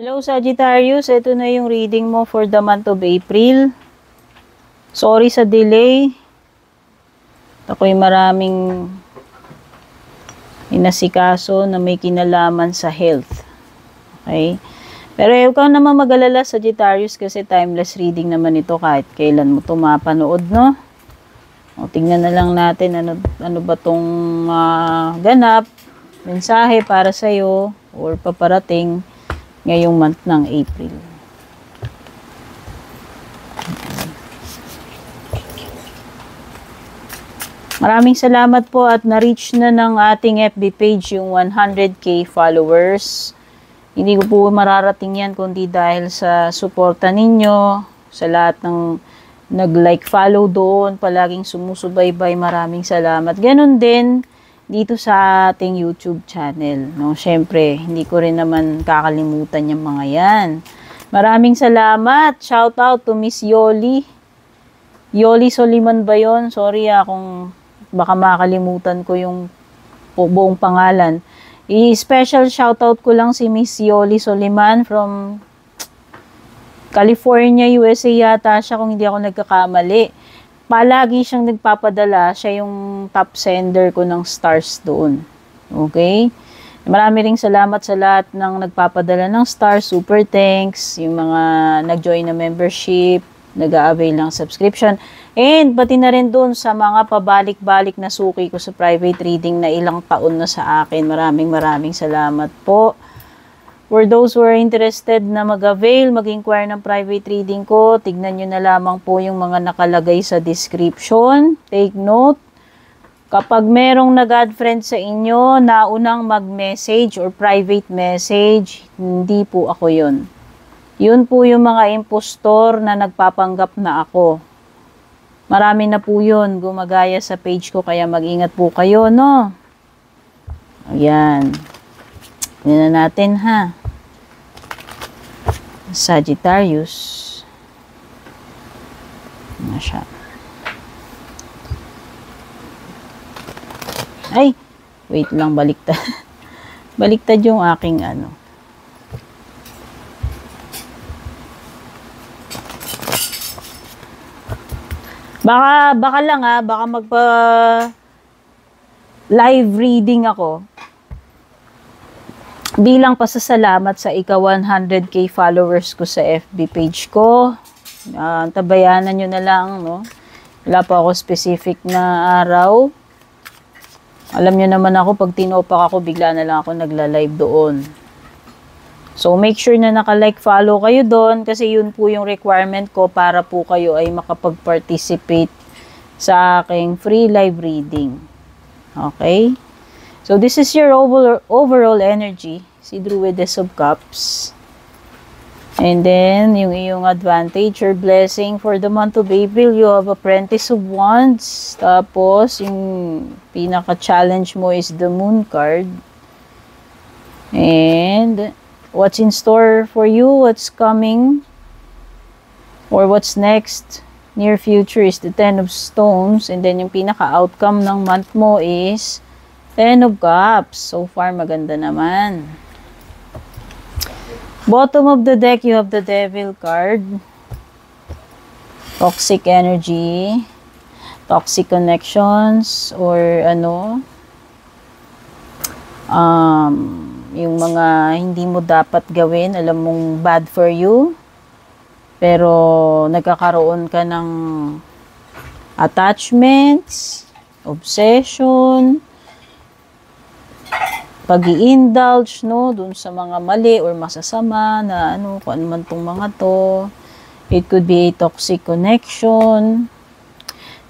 Hello Sagittarius, ito na yung reading mo for the month of April. Sorry sa delay. Ako'y maraming inasikaso na may kinalaman sa health. Okay? Pero ikaw naman mag-alala Sagittarius kasi timeless reading naman ito kahit kailan mo ito mapanood, no? O, tingnan na lang natin ano ba tong ganap, mensahe para sa'yo or paparating ngayong month ng April. Maraming salamat po at na-reach na ng ating FB page yung 100k followers. Hindi ko po mararating yan kundi dahil sa suporta ninyo, sa lahat ng nag-like, follow doon, palaging sumusubaybay. Maraming salamat. Ganon din dito sa ating YouTube channel. No? Siyempre, hindi ko rin naman kakalimutan yung mga yan. Maraming salamat. Shout out to Miss Yoli. Yoli Soliman ba yun? Sorry kung baka makalimutan ko yung buong pangalan. I-special shout out ko lang si Miss Yoli Soliman from California, USA yata siya kung hindi ako nagkakamali. Palagi siyang nagpapadala, siya yung top sender ko ng stars doon. Okay? Marami ring salamat sa lahat ng nagpapadala ng stars, super thanks, yung mga nag-join na membership, nag-a-avail ng subscription, and pati na rin doon sa mga pabalik-balik na suki ko sa private reading na ilang taon na sa akin. Maraming salamat po. For those who are interested na mag-avail, mag-inquire ng private reading ko, tignan nyo na lamang po yung mga nakalagay sa description. Take note. Kapag merong nag-add friend sa inyo, naunang mag-message or private message, hindi po ako yun. Yun po yung mga impostor na nagpapanggap na ako. Marami na po yun, gumagaya sa page ko, kaya mag-ingat po kayo, no? Ayan. Tignan natin, ha? Sagittarius. Ano siya? Ay, wait lang, baliktad. Baliktad yung aking ano. Baka lang baka magpa live reading ako. Bilang pasasalamat sa ika-100k followers ko sa FB page ko. Tabayanan nyo na lang, no? Wala pa ako specific na araw. Alam nyo naman ako, pag tinopak ako, bigla na lang ako nagla-live doon. So, make sure na naka-like, follow kayo doon kasi yun po yung requirement ko para po kayo ay makapag-participate sa aking free live reading. Okay? So, this is your overall energy. Si Druidess of Cups. And then, yung iyong advantage or blessing for the month of April, you have Apprentice of Wands. Tapos, yung pinaka-challenge mo is the Moon card. And what's in store for you, what's coming, or what's next, near future is the Ten of Stones. And then, yung pinaka-outcome ng month mo is Ten of Cups. So far, maganda naman. Bottom of the deck, you have the Devil card. Toxic energy. Toxic connections. Or yung mga hindi mo dapat gawin. Alam mong bad for you. Pero nagkakaroon ka ng attachments, obsession, pag-i-indulge, no, dun sa mga mali or masasama na kung ano man tong mga to. It could be a toxic connection.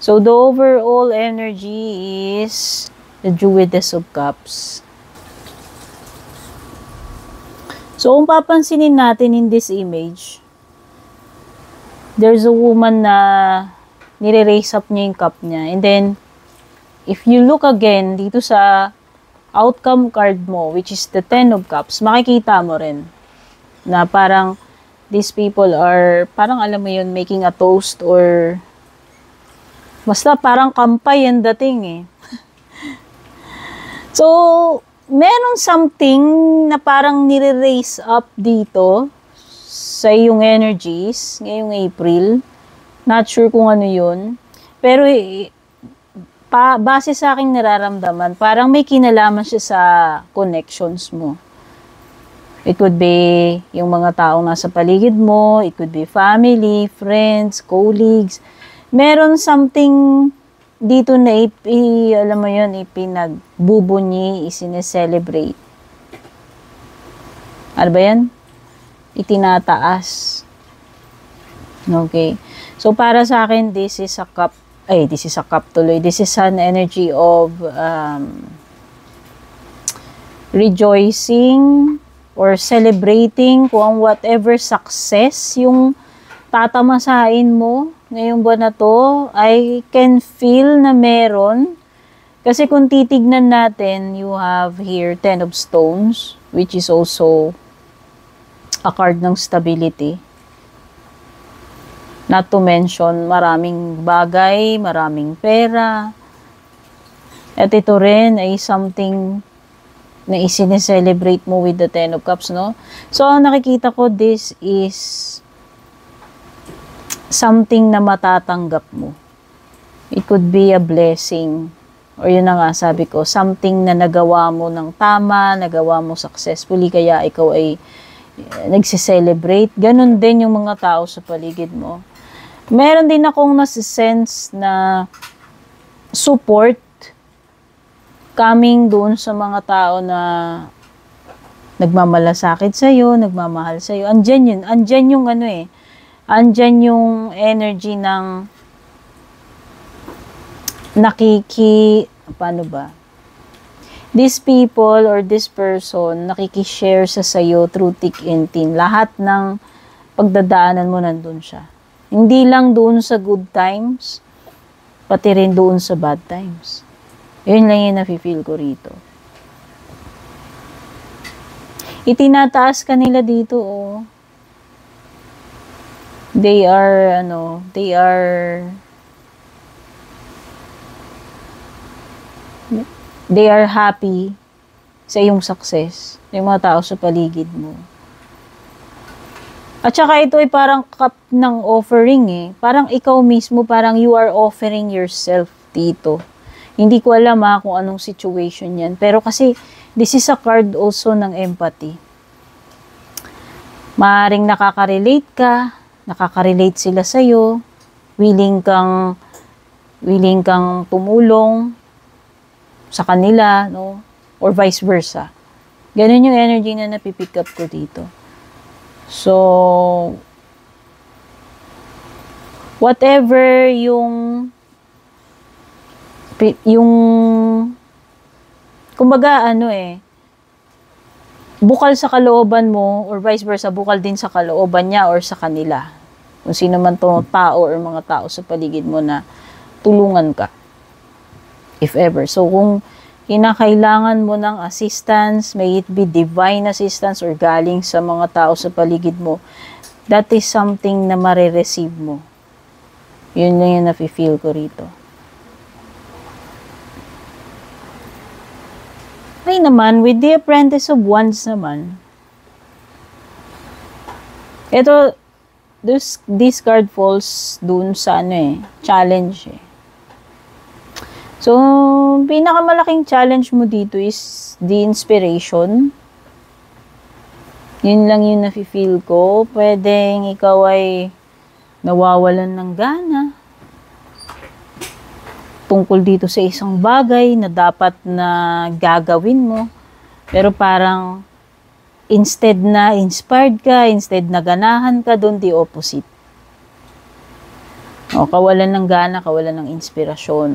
So, the overall energy is the Druidess of Cups. So, kung papansinin natin in this image, there's a woman na nire-raise up niya yung cup niya. And then, if you look again dito sa outcome card mo, which is the Ten of Cups, makikita mo rin na parang these people are, parang alam mo yun, making a toast or basta parang kampay ang dating eh. So, meron something na parang nire-raise up dito sa iyong energies ngayong April. Not sure kung ano yun. Pero base sa aking nararamdaman, parang may kinalaman siya sa connections mo. It could be yung mga taong nasa paligid mo, it could be family, friends, colleagues. Meron something dito na alam mo yun, ipinagbubunyi, isineselebrate. Ano ba yan? Itinataas. Okay. So, para sa akin, this is a cup tuloy. This is an energy of rejoicing or celebrating kung whatever success yung tatamasain mo ngayong buwan na to. I can feel na meron. Kasi kung titignan natin, you have here 10 of stones, which is also a card ng stability. Not to mention, maraming bagay, maraming pera. At ito rin ay something na isineselebrate mo with the Ten of Cups, no? So, ang nakikita ko, this is something na matatanggap mo. It could be a blessing. Or yun na nga, sabi ko, something na nagawa mo ng tama, nagawa mo successfully, kaya ikaw ay nagsiselebrate. Ganon din yung mga tao sa paligid mo. Meron din akong nasisense na support coming doon sa mga tao na nagmamalasakit sa'yo, nagmamahal sa'yo. Andyan yung ano eh. Andyan yung energy ng paano ba? These people or this person, nakikishare sa sa'yo through thick and thin. Lahat ng pagdadaanan mo nandun siya. Hindi lang doon sa good times, pati rin doon sa bad times. Yun lang yung nafe-feel ko rito. Itinataas ka nila dito, oh. They are happy sa iyong success. Yung mga tao sa paligid mo. At saka ito ay parang cup ng offering eh. Parang ikaw mismo, parang you are offering yourself dito. Hindi ko alam kung anong situation yan. Pero kasi, this is a card also ng empathy. Maaring nakaka-relate ka, nakaka-relate sila sa'yo, willing kang tumulong sa kanila, no? Or vice versa. Ganun yung energy na napipick up ko dito. So, whatever yung kumbaga bukal sa kalooban mo or vice versa, bukal din sa kalooban niya or sa kanila. Kung sino man to tao or mga tao sa paligid mo na tulungan ka. If ever. So, kung kinakailangan mo ng assistance, may it be divine assistance or galing sa mga tao sa paligid mo, that is something na marireceive mo. Yun na yung nafe-feel ko rito. Ay naman, with the Apprentice of Wands naman, ito, this card falls dun sa challenge eh. So, pinakamalaking challenge mo dito is the inspiration. Yun lang yung nafe-feel ko. Pwedeng ikaw ay nawawalan ng gana tungkol dito sa isang bagay na dapat na gagawin mo. Pero parang instead na inspired ka, instead na ganahan ka, doon the opposite. O, kawalan ng gana, kawalan ng inspirasyon.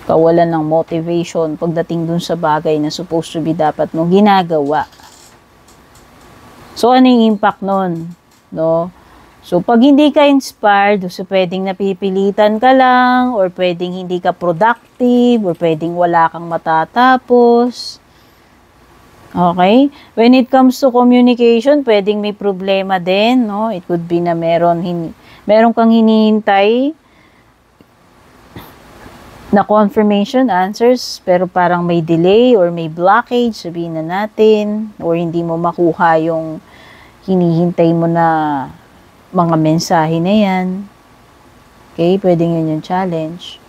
Kawalan ng motivation pagdating dun sa bagay na supposed to be dapat mo ginagawa. So, ano yung impact nun? No? So, pag hindi ka inspired, so pwedeng napipilitan ka lang, or pwedeng hindi ka productive, or pwedeng wala kang matatapos. Okay? When it comes to communication, pwedeng may problema din, no? It could be na meron kang hinihintay na confirmation answers, pero parang may delay or may blockage, sabihin na natin, or hindi mo makuha yung hinihintay mo na mga mensahe na yan. Okay, pwedeng yun yung challenge.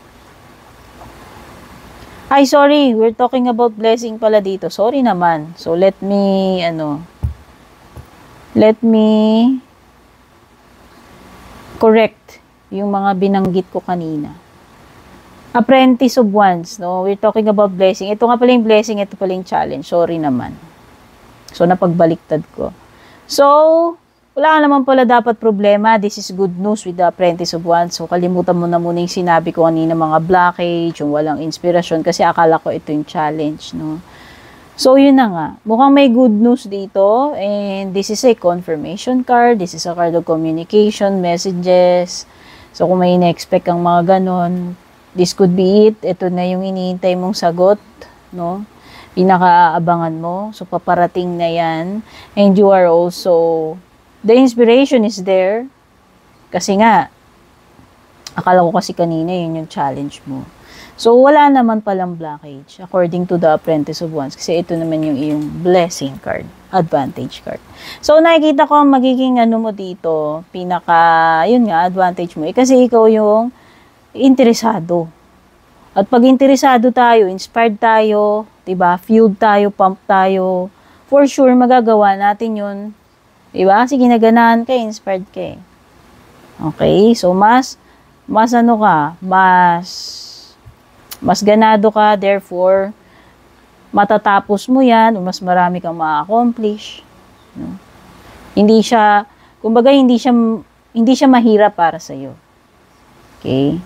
Ay, sorry, we're talking about blessing pala dito. Sorry naman. So, let me correct yung mga binanggit ko kanina. Apprentice of Wands, no? We're talking about blessing. Ito nga pala yung blessing, ito pala yung challenge. Sorry naman. So, napagbaliktad ko. So, wala naman pala dapat problema. This is good news with the Apprentice of Wands. So, kalimutan mo na muna yung sinabi ko kanina, mga blockage, yung walang inspirasyon, kasi akala ko ito yung challenge, no? So, yun na nga. Mukhang may good news dito. And this is a confirmation card. This is a card of communication, messages. So, kung may in-expect kang mga ganon, this could be it. Ito na yung iniintay mong sagot, no? Pinakaabangan mo. So, paparating na yan. And you are also, the inspiration is there. Kasi nga, akala ko kasi kanina yun yung challenge mo. So, wala naman palang blockage according to the Apprentice of Wands. Kasi ito naman yung iyong blessing card, advantage card. So, nakikita ko ang magiging ano mo dito, yun nga, advantage mo. Kasi ikaw yung interesado. At pag interesado tayo, inspired tayo, diba? Fueled tayo, pump tayo, for sure magagawa natin yun. Diba? Kasi ginaganahan ka, inspired ka. Okay? So, mas ano ka, mas ganado ka, therefore, matatapos mo yan, o mas marami kang ma-accomplish. No? Kumbaga, hindi siya mahirap para sa'yo. Okay?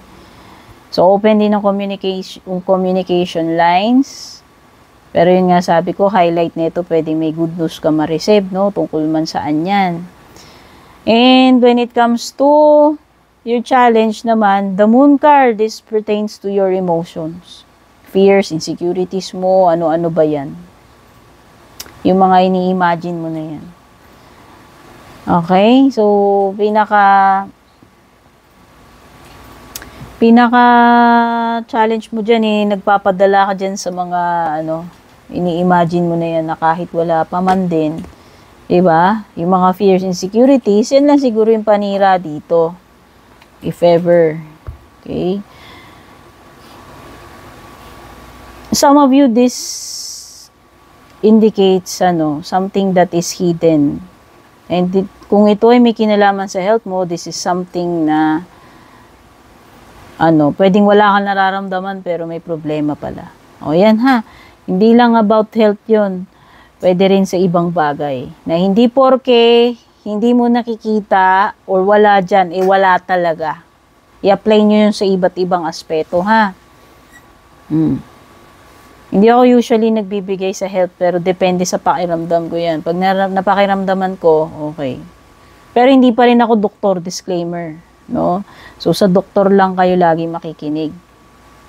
So, open din ang communication lines. Pero yun nga sabi ko, highlight nito, pwedeng may good news ka ma-receive, no? Tungkol man saan yan. And when it comes to your challenge naman, the Moon card, this pertains to your emotions. Fears, insecurities mo, ano-ano ba yan? Yung mga ini-imagine mo na yan. Okay? So, pinaka-challenge mo dyan nagpapadala ka dyan sa mga, ini-imagine mo na yan na kahit wala pa man din. Diba? Yung mga fears, insecurities, yan lang siguro yung panira dito. If ever. Okay? Some of you, this indicates, something that is hidden. And kung ito ay may kinalaman sa health mo, this is something na, pwedeng wala kang nararamdaman pero may problema pala. O yan ha. Hindi lang about health yun. Pwede rin sa ibang bagay. Na hindi porke hindi mo nakikita or wala dyan, wala talaga. I-apply nyo yun sa iba't ibang aspeto, ha? Hindi ako usually nagbibigay sa health, pero depende sa pakiramdam ko yan. Pag napakiramdaman ko, okay. Pero hindi pa rin ako doktor, disclaimer, no? So, sa doktor lang kayo lagi makikinig.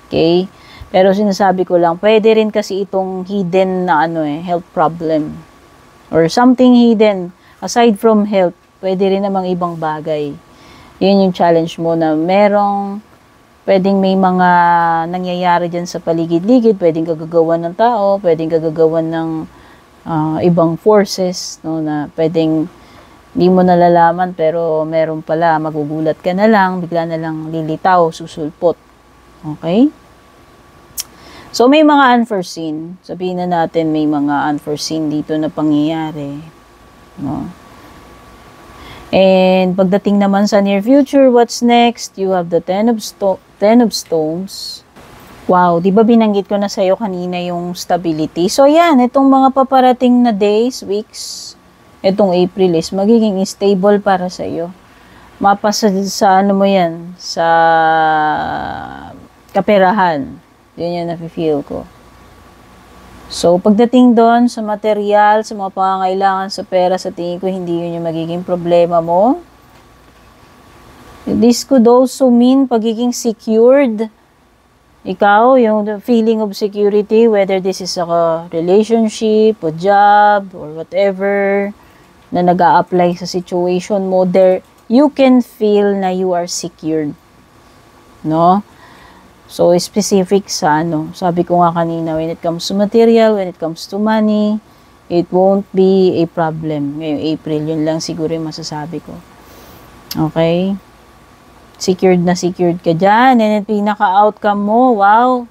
Okay? Pero sinasabi ko lang, pwede rin kasi itong hidden na health problem. Or something hidden. Aside from health, pwede rin namang ibang bagay. Yun yung challenge mo na pwedeng may mga nangyayari dyan sa paligid-ligid, pwedeng kagagawan ng tao, pwedeng kagagawan ng ibang forces, no, na pwedeng hindi mo nalalaman pero meron pala, magugulat ka na lang, bigla na lang lilitaw, susulpot. Okay? So, may mga unforeseen. Sabihin na natin may mga unforeseen dito na pangyayari. No? And pagdating naman sa near future, what's next? You have the Ten of Stones. Wow, di ba binanggit ko na sa'yo kanina yung stability? So, yan, itong mga paparating na days, weeks, itong April is magiging stable para sa'yo. Mapasa sa mo yan, sa kaperahan. Yun yung nafe-feel ko. So, pagdating doon sa material, sa mga pangangailangan sa pera, sa tingin ko, hindi yun yung magiging problema mo. This could also mean pagiging secured. Ikaw, yung feeling of security, whether this is a relationship, a job, or whatever, na nag-a-apply sa situation mo, there, you can feel na you are secured. No? So, specific sa ano, sabi ko nga kanina, when it comes to material, when it comes to money, it won't be a problem. Ngayong April, yun lang siguro yung masasabi ko. Okay? Secured na secured ka dyan. And yung pinaka-outcome mo, wow,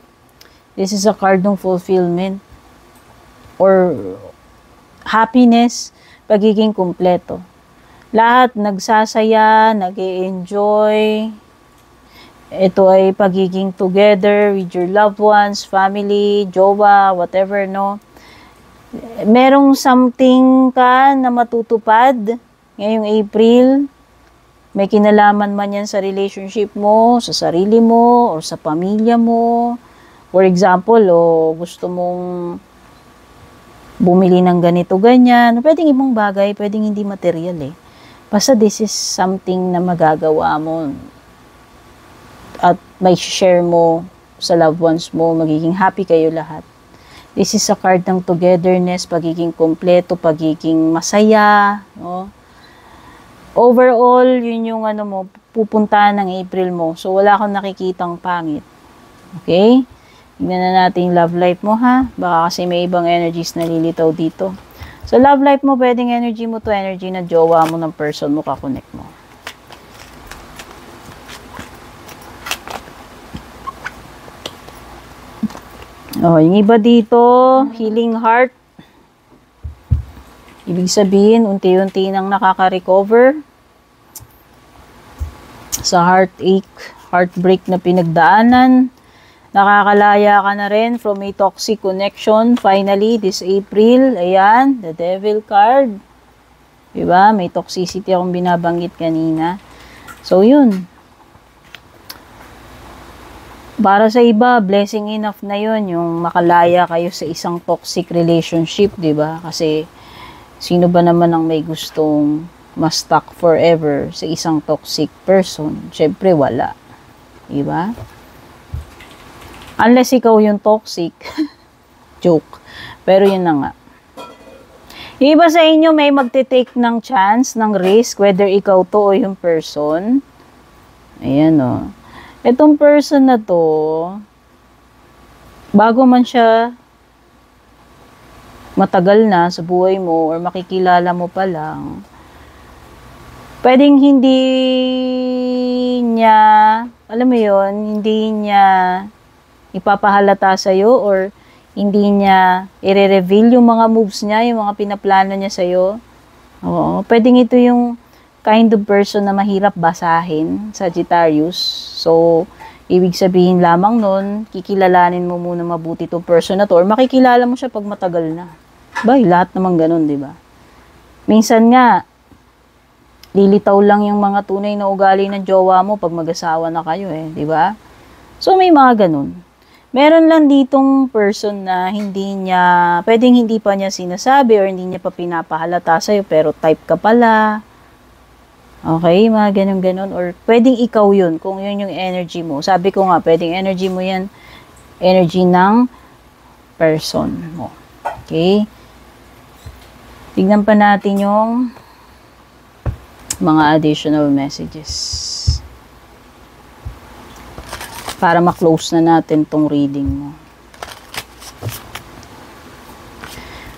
this is a card ng fulfillment or happiness, pagiging kumpleto. Lahat nagsasaya, nag-e-enjoy. Ito ay pagiging together with your loved ones, family, jowa, whatever, no? Merong something ka na matutupad ngayong April. May kinalaman man yan sa relationship mo, sa sarili mo, or sa pamilya mo. For example, gusto mong bumili ng ganito, ganyan. Pwedeng ibang bagay, pwedeng hindi material eh. Basta this is something na magagawa mo at may share mo sa loved ones mo, magiging happy kayo lahat. This is a card ng togetherness, pagiging kompleto, pagiging masaya, no? Overall, yun yung ano mo, pupuntahan ng April mo. So, wala akong nakikitang pangit. Okay? Tingnan na natin yung love life mo, ha? Baka kasi may ibang energies na lilitaw dito. So, love life mo, pwedeng energy mo to energy na jowa mo ng person mo, kakonect mo. Yung iba dito, healing heart. Ibig sabihin, unti-unti nang nakaka-recover sa heartache, heartbreak na pinagdaanan. Nakakalaya ka na rin from a toxic connection. Finally, this April, ayan, the Devil card. Diba? May toxicity akong binabanggit kanina. So, yun. Para sa iba, blessing enough na yun, yung makalaya kayo sa isang toxic relationship, di ba? Kasi, sino ba naman ang may gustong ma-stuck forever sa isang toxic person? Siyempre, wala. Di ba? Unless ikaw yung toxic. Joke. Pero yun na nga. Yung iba sa inyo may magte-take ng chance, ng risk, whether ikaw to o yung person. Ayan o. Itong person na to, bago man siya matagal na sa buhay mo or makikilala mo pa lang, pwedeng hindi niya, alam mo yon, hindi niya ipapahalata sa'yo or hindi niya i-reveal yung mga moves niya, yung mga pinaplano niya sa'yo. Oo, pwedeng ito yung kind of person na mahirap basahin, Sagittarius. So, ibig sabihin lamang nun, kikilalanin mo muna mabuti itong person na to or makikilala mo siya pag matagal na. Bay, lahat naman ganun, di ba? Minsan nga, lilitaw lang yung mga tunay na ugali ng jowa mo pag mag-asawa na kayo eh, di ba? So, may mga ganun. Meron lang ditong person na hindi niya, pwedeng hindi pa niya sinasabi or hindi niya pa pinapahalata sa'yo, pero type ka pala. Okay, mga ganun-ganun. Or pwedeng ikaw yun, kung yun yung energy mo. Sabi ko nga, pwedeng energy mo yan, energy ng person mo. Okay? Tignan pa natin yung mga additional messages. Para ma-close na natin tong reading mo.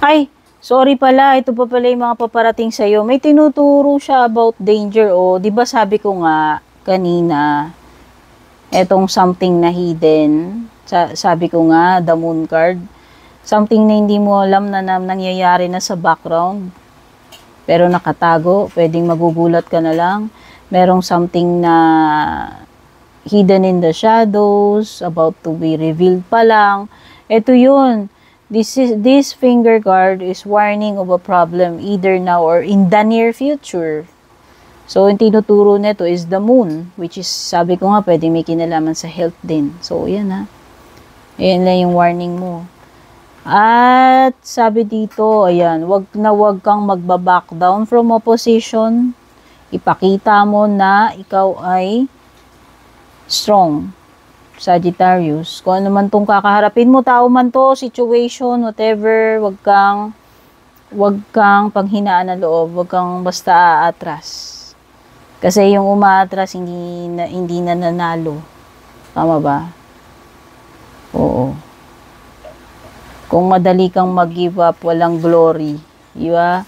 Ay! Sorry pala, ito pa pala yung mga paparating sa'yo. May tinuturo siya about danger. O, di ba sabi ko nga kanina, etong something na hidden. Sabi ko nga, the moon card. Something na hindi mo alam na nangyayari na sa background. Pero nakatago, pwedeng magugulat ka na lang. Merong something na hidden in the shadows, about to be revealed pa lang. Ito yun. This finger card is warning of a problem either now or in the near future. So, yung tinuturo nito is the moon, which is, sabi ko nga, pwede may kinalaman sa health din. So, yan ha. Ayan lang yung warning mo. At, sabi dito, ayan, wag kang magbaback down from opposition. Ipakita mo na ikaw ay strong. Sagittarius, kung ano man tong kakaharapin mo, tao man to, situation, whatever, wag kang panghinaan ng loob, wag kang basta aatras. Kasi yung umaatras, hindi na nanalo. Tama ba? Oo. Kung madali kang mag-give up, walang glory. Di ba?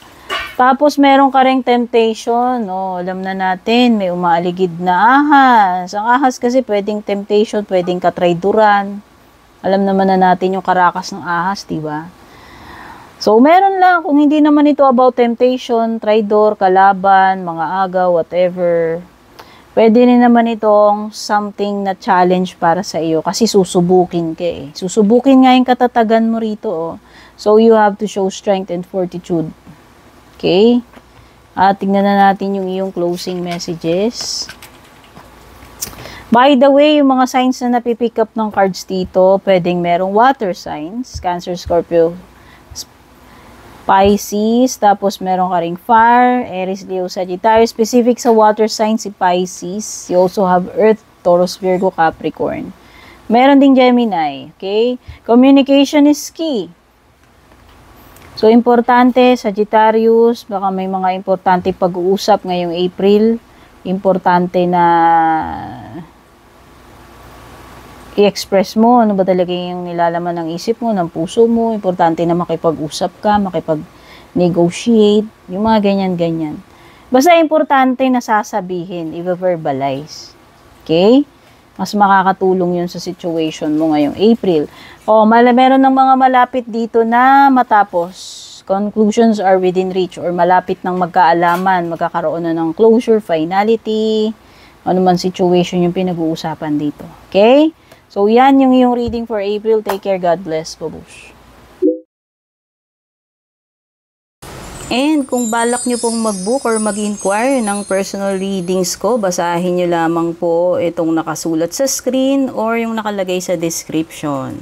Tapos, meron ka ring temptation. Oh, alam na natin, may umaaligid na ahas. Ang ahas kasi pwedeng temptation, pwedeng katrayduran. Alam naman na natin yung karakas ng ahas, di ba? So, meron lang. Kung hindi naman ito about temptation, traidor, kalaban, mga agaw, whatever, pwede rin naman itong something na challenge para sa iyo kasi susubukin ka eh. Susubukin nga yung katatagan mo rito oh. So, you have to show strength and fortitude. Okay? At tingnan na natin yung iyong closing messages. By the way, yung mga signs na napipick up ng cards dito, pwedeng merong water signs, Cancer, Scorpio, Pisces, tapos meron ka ring Fire, Aries, Leo, Sagittarius. Specific sa water sign si Pisces. You also have Earth, Taurus, Virgo, Capricorn. Meron ding Gemini, okay? Communication is key. So, importante, Sagittarius, baka may mga importante pag-uusap ngayong April. Importante na i-express mo ano ba talaga yung nilalaman ng isip mo, ng puso mo. Importante na makipag-usap ka, makipag-negotiate, yung mga ganyan-ganyan. Basta importante na sasabihin, i-verbalize. Okay? Mas makakatulong yun sa situation mo ngayong April. O, meron ng mga malapit dito na matapos. Conclusions are within reach or malapit ng magkaalaman, magkakaroon na ng closure, finality, ano man situation yung pinag-uusapan dito. Okay? So, yan yung iyong reading for April. Take care. God bless. Babush. And kung balak nyo pong mag-book or mag-inquire ng personal readings ko, basahin nyo lamang po itong nakasulat sa screen or yung nakalagay sa description.